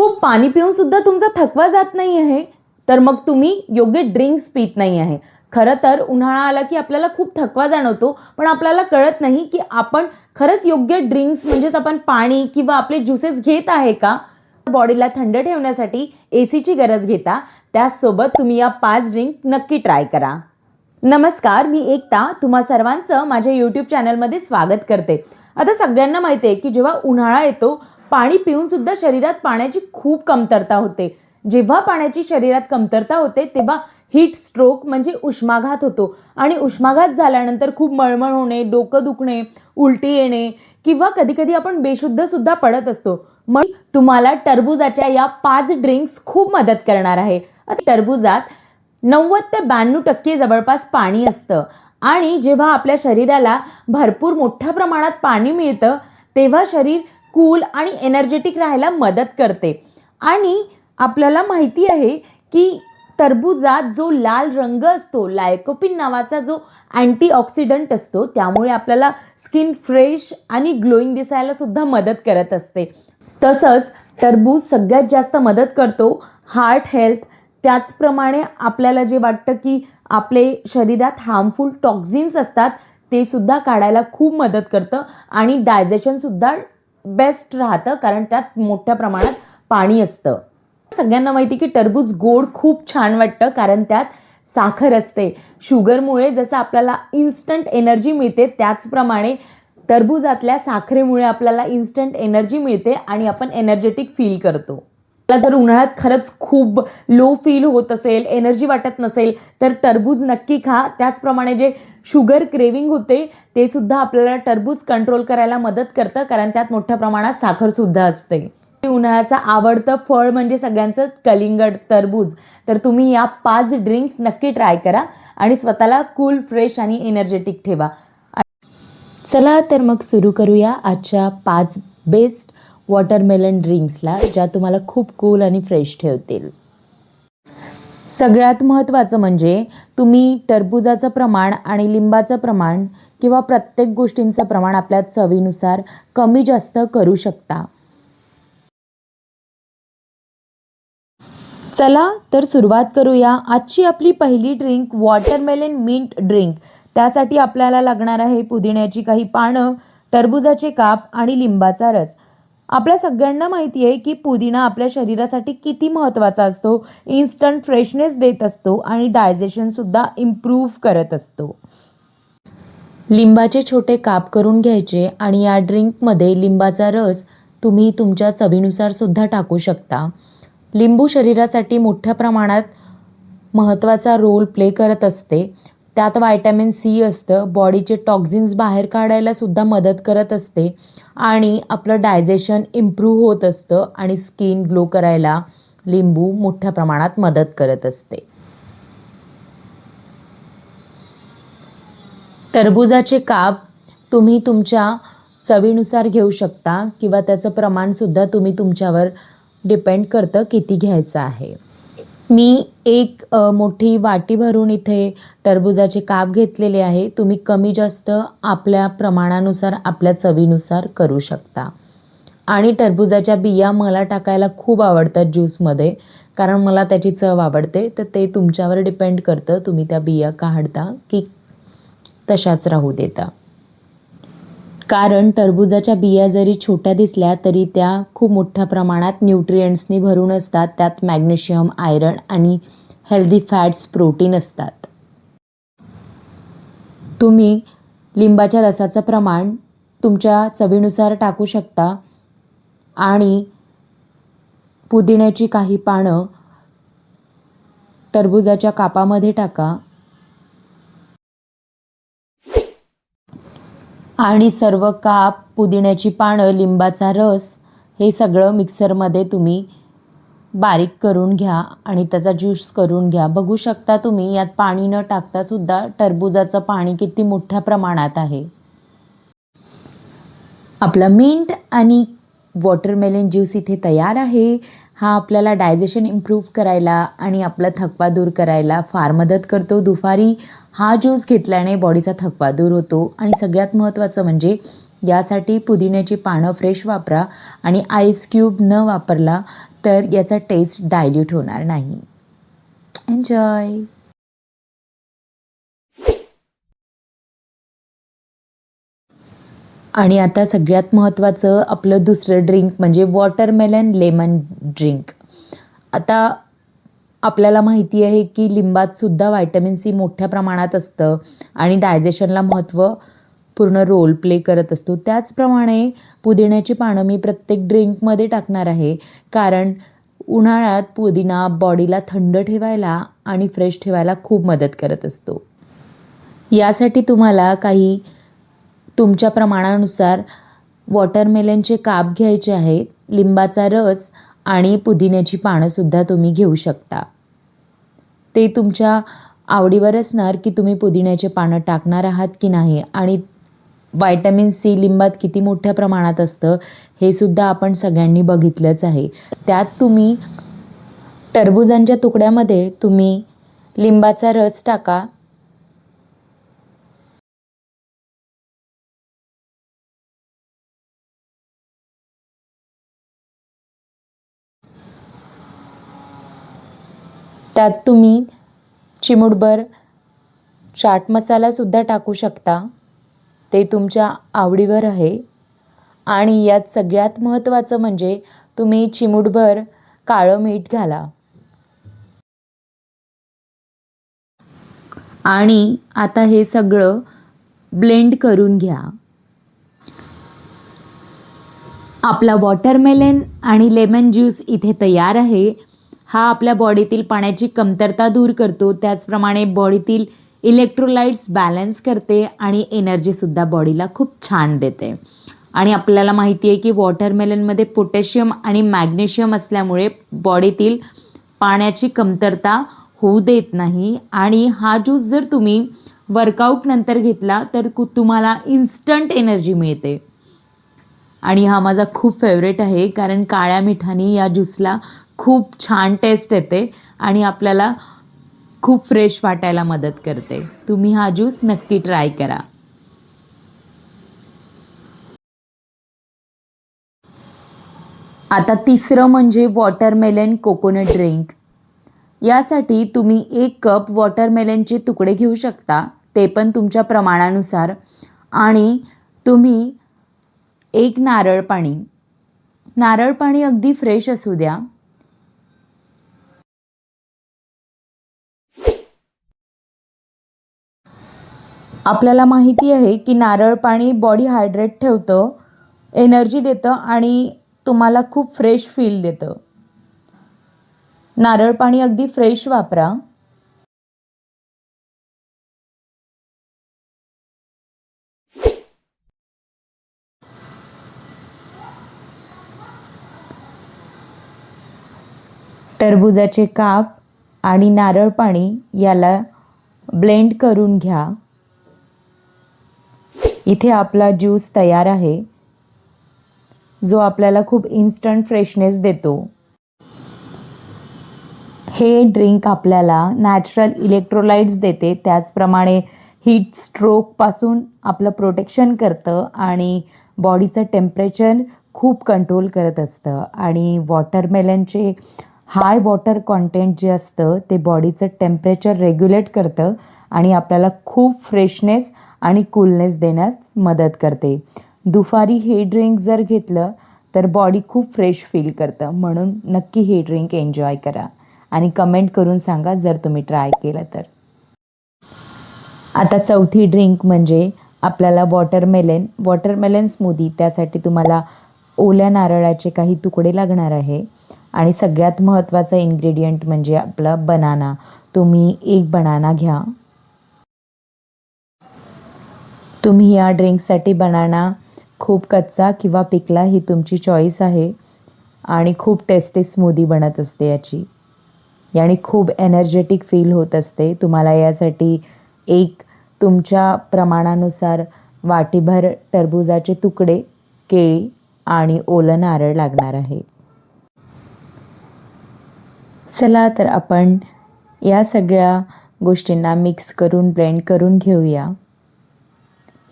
खूप पाणी पिऊन सुद्धा तुमचा थकवा जात नाही आहे, तर मग तुम्ही योग्य ड्रिंक्स पीत नाही आहे. खरं तर उन्हाळा आला की आपल्याला खूप थकवा जाणवतो, पण आपल्याला कळत नाही की आपण खरंच योग्य ड्रिंक्स म्हणजेच आपण पाणी किंवा आपले ज्युसेस घेत आहे का? बॉडीला थंड ठेवण्यासाठी एसीची गरज घेता, त्याचसोबत तुम्ही या 5 ड्रिंक नक्की ट्राय करा. नमस्कार, मी एकता तुम्हा सर्वांचं माझ्या यूट्यूब चॅनलमध्ये स्वागत करते. आता सगळ्यांना माहिती आहे की जेव्हा उन्हाळा येतो, पाणी पिऊन सुद्धा शरीरात पाण्याची खूप कमतरता होते. जेव्हा पाण्याची शरीरात कमतरता होते तेव्हा हीट स्ट्रोक म्हणजे उष्माघात होतो आणि उष्माघात झाल्यानंतर खूप मळमळ होणे, डोकं दुखणे, उलटी येणे किंवा कधीकधी आपण बेशुद्ध सुद्धा पडत असतो. मग तुम्हाला टरबुजाच्या या 5 ड्रिंक्स खूप मदत करणार आहे. टरबुजात 90 ते 92% जवळपास पाणी असतं आणि जेव्हा आपल्या शरीराला भरपूर मोठ्या प्रमाणात पाणी मिळतं तेव्हा शरीर कूल आणि एनर्जेटिक राहायला मदत करते. आणि आपल्याला माहिती आहे की टरबुजात जो लाल रंग असतो, लायकोपिन नावाचा जो अँटीऑक्सिडंट असतो, त्यामुळे आपल्याला स्किन फ्रेश आणि ग्लोईंग दिसायला सुद्धा मदत करत असते. तसंच टरबूज सगळ्यात जास्त मदत करतो हार्ट हेल्थ. त्याचप्रमाणे आपल्याला जे वाटतं की आपले शरीरात हार्मफुल टॉक्झिन्स असतात ते सुद्धा काढायला खूप मदत करतं आणि डायजेशनसुद्धा बेस्ट राहतं, कारण त्यात मोठ्या प्रमाणात पाणी असतं. सगळ्यांना माहिती की टरबूज गोड खूप छान वाटतं, कारण त्यात साखर असते. शुगरमुळे जसं आपल्याला इन्स्टंट एनर्जी मिळते, त्याचप्रमाणे टरबुजातल्या साखरेमुळे आपल्याला इन्स्टंट एनर्जी मिळते आणि आपण एनर्जेटिक फील करतो. आपल्याला जर उन्हाळ्यात खरंच खूप लो फील होत असेल, एनर्जी वाटत नसेल, तर टरबूज नक्की खा. त्याचप्रमाणे जे शुगर क्रेविंग होते ते सुद्धा आपल्याला टरबूज कंट्रोल करायला मदत करतं, कारण त्यात मोठ्या प्रमाणात साखर सुद्धा असते. उन्हाळ्याचं आवडतं फळ म्हणजे सगळ्यांचं कलिंगड, टरबूज. तर तुम्ही या 5 ड्रिंक्स नक्की ट्राय करा आणि स्वतःला कूल, फ्रेश आणि एनर्जेटिक ठेवा. चला तर मग सुरू करूया आजच्या 5 बेस्ट वॉटरमेलन ड्रिंक्सला, ज्या तुम्हाला खूप कूल आणि फ्रेश ठेवतील. सगळ्यात महत्त्वाचं म्हणजे तुम्ही टरबुजाचं प्रमाण आणि लिंबाचं प्रमाण किंवा प्रत्येक गोष्टींचं प्रमाण आपल्या चवीनुसार कमी जास्त करू शकता. चला तर सुरुवात करूया. आजची आपली पहिली ड्रिंक वॉटरमेलन मिंट ड्रिंक. त्यासाठी आपल्याला लागणार आहे पुदिन्याची काही पानं, टरबुजाचे काप आणि लिंबाचा रस. आपल्या सगळ्यांना माहिती आहे की पुदिना आपल्या शरीरासाठी किती महत्त्वाचा असतो. इन्स्टंट फ्रेशनेस देत असतो आणि डायजेशनसुद्धा इम्प्रूव्ह करत असतो. लिंबाचे छोटे काप करून घ्यायचे आणि या ड्रिंकमध्ये लिंबाचा रस तुम्ही तुमच्या चवीनुसार सुद्धा टाकू शकता. लिंबू शरीरासाठी मोठ्या प्रमाणात महत्त्वाचा रोल प्ले करत असते. त्यात व्हायटॅमिन सी असतं, बॉडीचे टॉक्झिन्स बाहेर काढायला सुद्धा मदत करत असते आणि आपलं डायजेशन इम्प्रूव्ह होत असतं आणि स्किन ग्लो करायला लिंबू मोठ्या प्रमाणात मदत करत असते. टरबुजाचे काप तुम्ही तुमच्या चवीनुसार घेऊ शकता किंवा त्याचं प्रमाणसुद्धा तुम्ही तुमच्यावर डिपेंड करतं किती घ्यायचं आहे. मी एक मोठी वाटी भरून इथे टरबुजाचे काप घेतलेले आहे. तुम्ही कमी जास्त आपल्या प्रमाणानुसार, आपल्या चवीनुसार करू शकता. आणि टरबुजाच्या बिया मला टाकायला खूप आवडतात ज्यूसमध्ये, कारण मला त्याची चव आवडते. तर ते तुमच्यावर डिपेंड करतं, तुम्ही त्या बिया काढता की तशाच राहू देता. कारण टरबुजाच्या बिया जरी छोट्या दिसल्या तरी त्या खूप मोठ्या प्रमाणात न्यूट्रिएंट्सनी भरून असतात. त्यात मॅग्नेशियम, आयरन आणि हेल्दी फॅट्स, प्रोटीन असतात. तुम्ही लिंबाच्या रसाचं प्रमाण तुमच्या चवीनुसार टाकू शकता आणि पुदिन्याची काही पानं टरबुजाच्या कापामध्ये टाका आणि सर्व काप, पुदिन्याची पानं, लिंबाचा रस हे सगळं मिक्सरमध्ये तुम्ही बारीक करून घ्या आणि त्याचा ज्यूस करून घ्या. बघू शकता तुम्ही यात पाणी न टाकता सुद्धा टरबुजाचं पाणी किती मोठ्या प्रमाणात आहे. आपला मिंट आणि वॉटरमेलन ज्यूस इथे तयार आहे. हा आपल्याला डायजेशन इम्प्रूव्ह करायला आणि आपला थकवा दूर करायला फार मदत करतो. दुपारी हा ज्यूस घेतल्याने बॉडीचा थकवा दूर होतो आणि सगळ्यात महत्त्वाचं म्हणजे यासाठी पुदिन्याची पानं फ्रेश वापरा आणि आईस क्यूब न वापरला तर याचा टेस्ट डायल्यूट होणार नाही. एन्जॉय. आणि आता सगळ्यात महत्त्वाचं आपलं दुसरं ड्रिंक म्हणजे वॉटरमेलन लेमन ड्रिंक. आता आपल्याला माहिती आहे की लिंबातसुद्धा व्हायटॅमिन सी मोठ्या प्रमाणात असतं आणि डायजेशनला महत्त्वपूर्ण रोल प्ले करत असतो. त्याचप्रमाणे पुदिन्याची पानं मी प्रत्येक ड्रिंकमध्ये टाकणार आहे, कारण उन्हाळ्यात पुदिना बॉडीला थंड ठेवायला आणि फ्रेश ठेवायला खूप मदत करत असतो. यासाठी तुम्हाला काही तुमच्या प्रमाणानुसार वॉटरमेलनचे काप घ्यायचे आहेत. लिंबाचा रस आणि पुदिन्याची पानंसुद्धा तुम्ही घेऊ शकता. ते तुमच्या आवडीवर असणार की तुम्ही पुदिन्याचे पानं टाकणार आहात की नाही. आणि व्हायटॅमिन सी लिंबात किती मोठ्या प्रमाणात असतं हे सुद्धा आपण सगळ्यांनी बघितलंच आहे. त्यात तुम्ही टरबुजांच्या तुकड्यामध्ये तुम्ही लिंबाचा रस टाका. त्यात तुम्ही चिमूटभर चाट मसालासुद्धा टाकू शकता. ते तुमच्या आवडीवर आहे. आणि यात सगळ्यात महत्त्वाचं म्हणजे तुम्ही चिमूटभर काळं मीठ घाला. आणि आता हे सगळं ब्लेंड करून घ्या. आपला वॉटरमेलन आणि लेमन ज्यूस इथे तयार आहे. हा आपल्या बॉडीतील पाण्याची कमतरता दूर करतो, त्याचप्रमाणे बॉडीतील इलेक्ट्रोलाइट्स बॅलन्स करते आणि एनर्जीसुद्धा बॉडीला खूप छान देते. आणि आपल्याला माहिती आहे की वॉटरमेलनमध्ये पोटॅशियम आणि मॅग्नेशियम असल्यामुळे बॉडीतील पाण्याची कमतरता होऊ देत नाही. आणि हा ज्यूस जर तुम्ही वर्कआउटनंतर घेतला तर तुम्हाला इन्स्टंट एनर्जी मिळते. आणि हा माझा खूप फेवरेट आहे, कारण काळ्या मिठाने या ज्यूसला खूप छान टेस्ट येते आणि आपल्याला खूप फ्रेश वाटायला मदत करते. तुम्ही हा ज्यूस नक्की ट्राय करा. आता तिसरं म्हणजे वॉटरमेलन कोकोनट ड्रिंक. यासाठी तुम्ही 1 कप वॉटरमेलनचे तुकडे घेऊ शकता, ते पण तुमच्या प्रमाणानुसार. आणि तुम्ही 1 नारळ पाणी. नारळ पाणी अगदी फ्रेश असू द्या. आपल्याला माहिती आहे की नारळ पाणी बॉडी हायड्रेट ठेवतं, एनर्जी देतं आणि तुम्हाला खूप फ्रेश फील देतं. नारळ पाणी अगदी फ्रेश वापरा. टरबुजाचे काप आणि नारळ पाणी याला ब्लेंड करून घ्या. इथे आपला ज्यूस तयार आहे, जो आपल्याला खूप इन्स्टंट फ्रेशनेस देतो. हे ड्रिंक आपल्याला नॅचरल इलेक्ट्रोलाइट्स देते, त्याचप्रमाणे हीट स्ट्रोकपासून आपलं प्रोटेक्शन करतं आणि बॉडीचं टेम्परेचर खूप कंट्रोल करत असतं. आणि वॉटरमेलनचे हाय वॉटर कॉन्टेंट जे असतं ते बॉडीचं टेम्परेचर रेग्युलेट करतं आणि आपल्याला खूप फ्रेशनेस आणि कूलनेस देण्यास मदत करते. दुपारी हे ड्रिंक जर घेतलं तर बॉडी खूप फ्रेश फील करतं. म्हणून नक्की हे ड्रिंक एन्जॉय करा आणि कमेंट करून सांगा जर तुम्ही ट्राय केलं तर. आता चौथी ड्रिंक म्हणजे आपल्याला वॉटरमेलन स्मूदी. त्यासाठी तुम्हाला ओल्या नारळाचे काही तुकडे लागणार आहे. आणि सगळ्यात महत्त्वाचा इन्ग्रेडियंट म्हणजे आपला बनाना. तुम्ही 1 बनाना घ्या. तुम्ही या ड्रिंकसाठी बनाना खूप कच्चा किंवा पिकला ही तुमची चॉईस आहे. आणि खूप टेस्टी स्मूदी बनत असते याची. याने खूप एनर्जेटिक फील होत असते. तुम्हाला यासाठी 1 तुमच्या प्रमाणानुसार वाटीभर टरबुजाचे तुकडे, केळी आणि ओलं नारळ लागणार आहे. चला तर आपण या सगळ्या गोष्टींना मिक्स करून ब्लेंड करून घेऊया.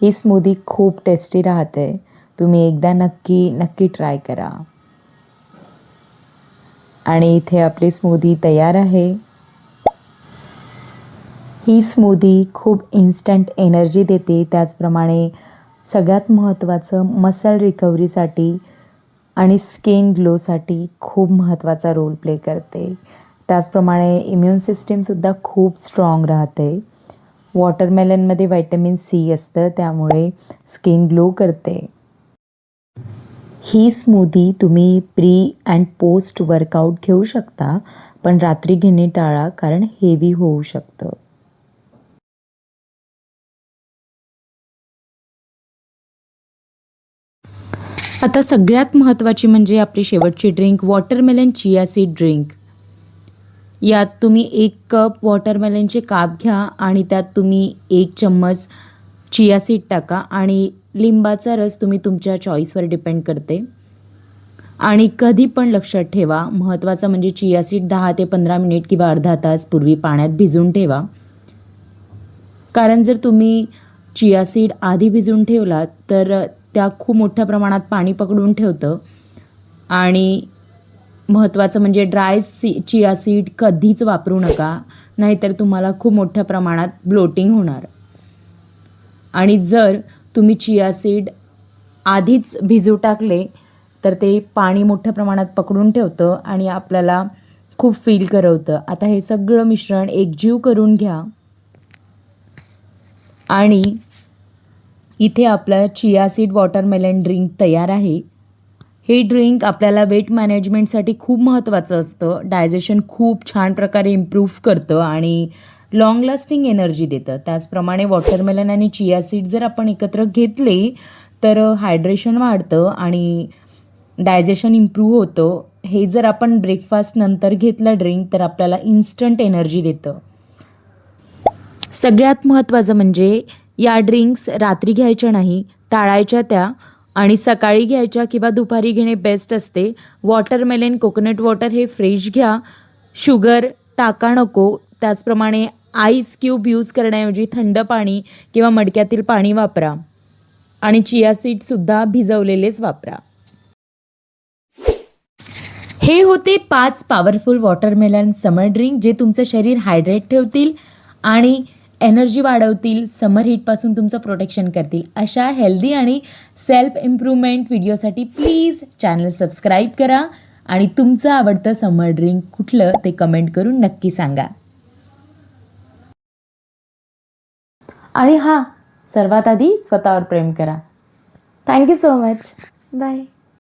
ही स्मूदी खूप टेस्टी राहते. तुम्ही एकदा नक्की ट्राय करा. आणि इथे आपली स्मूदी तयार आहे. ही स्मूदी खूप इन्स्टंट एनर्जी देते, त्याचप्रमाणे सगळ्यात महत्त्वाचं मसल रिकव्हरीसाठी आणि स्किन ग्लोसाठी खूप महत्त्वाचा रोल प्ले करते. त्याचप्रमाणे इम्युन सिस्टीमसुद्धा खूप स्ट्रॉंग राहते. वॉटरमेलनमध्ये व्हिटॅमिन सी असतं, त्यामुळे स्किन ग्लो करते. ही स्मूदी तुम्ही प्री अँड पोस्ट वर्कआउट घेऊ शकता, पण रात्री घेणे टाळा, कारण हेवी होऊ शकतं. आता सगळ्यात महत्त्वाची म्हणजे आपली शेवटची drink, watermelon chia seed drink. यात तुम्ही 1 कप वॉटरमेलनचे काप घ्या आणि त्यात तुम्ही 1 चम्मच चिया सीड टाका आणि लिंबाचा रस तुम्ही तुमच्या चॉईसवर डिपेंड करते. आणि कधी पण लक्षात ठेवा, महत्त्वाचं म्हणजे चिया सीड 10 ते 15 मिनिट किंवा अर्धा तास पूर्वी पाण्यात भिजवून ठेवा. कारण जर तुम्ही चिया सीड आधी भिजवून ठेवलात तर त्या खूप मोठ्या प्रमाणात पाणी पकडून ठेवतं. आणि महत्त्वाचं म्हणजे चिया सीड कधीच वापरू नका, नाहीतर तुम्हाला खूप मोठ्या प्रमाणात ब्लोटिंग होणार. आणि जर तुम्ही चिया सीड आधीच भिजू टाकले तर ते पाणी मोठ्या प्रमाणात पकडून ठेवतं आणि आपल्याला खूप फील करवतं. आता हे सगळं मिश्रण एकजीव करून घ्या आणि इथे आपलं चिया सीड वॉटरमेलन ड्रिंक तयार आहे. हे ड्रिंक आपल्याला वेट मॅनेजमेंटसाठी खूप महत्त्वाचं असतं. डायजेशन खूप छान प्रकारे इम्प्रूव्ह करतं आणि लाँग लास्टिंग एनर्जी देतं. त्याचप्रमाणे वॉटरमेलन आणि चिया सीड जर आपण एकत्र घेतले तर हायड्रेशन वाढतं आणि डायजेशन इम्प्रूव्ह होतं. हे जर आपण ब्रेकफास्ट नंतर घेतलं ड्रिंक तर आपल्याला इन्स्टंट एनर्जी देतं. सगळ्यात महत्त्वाचं म्हणजे या ड्रिंक्स रात्री घ्यायच्या नाही, टाळायच्या त्या, आणि सकाळी घ्यायच्या किंवा दुपारी घेणे बेस्ट असते. वॉटरमेलन कोकोनट वॉटर हे फ्रेश घ्या, शुगर टाका नको. त्याचप्रमाणे आईस क्यूब यूज करण्याऐवजी थंड पाणी किंवा मडक्यातील पाणी वापरा आणि चिया सीडसुद्धा भिजवलेलेच वापरा. हे होते 5 पॉवरफुल वॉटरमेलन समर ड्रिंक जे तुमचं शरीर हायड्रेट ठेवतील आणि एनर्जी वाढवतील, समर हीटपासून तुमचं प्रोटेक्शन करतील. अशा हेल्दी आणि सेल्फ इम्प्रूव्हमेंट व्हिडिओसाठी प्लीज चॅनल सबस्क्राईब करा आणि तुमचं आवडतं समर ड्रिंक कुठलं ते कमेंट करून नक्की सांगा. आणि हां, सर्वात आधी स्वतःवर प्रेम करा. Thank you so much. बाय.